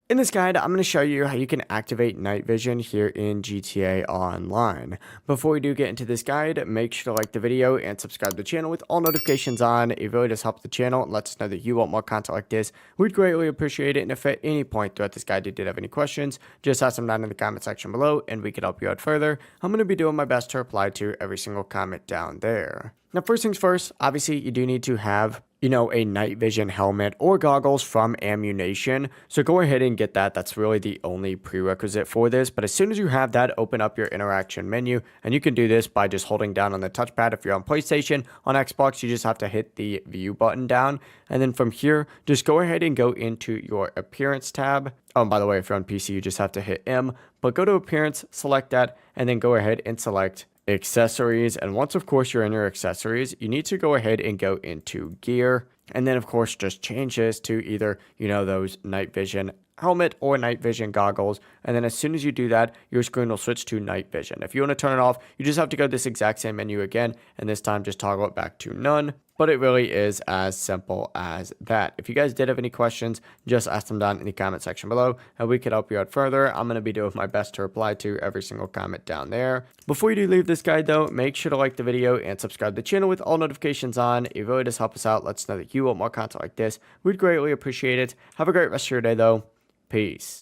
In this guide, I'm going to show you how you can activate night vision here in GTA Online. Before we do get into this guide, make sure to like the video and subscribe to the channel with all notifications on. It really does help the channel and lets us know that you want more content like this. We'd greatly appreciate it, and if at any point throughout this guide you did have any questions, just ask them down in the comment section below and we can help you out further. I'm going to be doing my best to reply to every single comment down there. Now, first things first, obviously you do need to have a night vision helmet or goggles from Ammu-Nation. So go ahead and get that. That's really the only prerequisite for this. But as soon as you have that, open up your interaction menu. And you can do this by just holding down on the touchpad. If you're on PlayStation, on Xbox, you just have to hit the view button down. And then from here, just go ahead and go into your appearance tab. Oh, and by the way, if you're on PC, you just have to hit M. But go to appearance, select that, and then go ahead and select accessories. And once of course you're in your accessories, you need to go ahead and go into gear, and then of course just change this to either those night vision helmet or night vision goggles. And then as soon as you do that, your screen will switch to night vision. If you want to turn it off, you just have to go to this exact same menu again, and this time just toggle it back to none. But it really is as simple as that. If you guys did have any questions, just ask them down in the comment section below and we could help you out further. I'm going to be doing my best to reply to every single comment down there. Before you do leave this guide though, make sure to like the video and subscribe to the channel with all notifications on. It really does help us out. Let us know that you want more content like this. We'd greatly appreciate it. Have a great rest of your day though. Peace.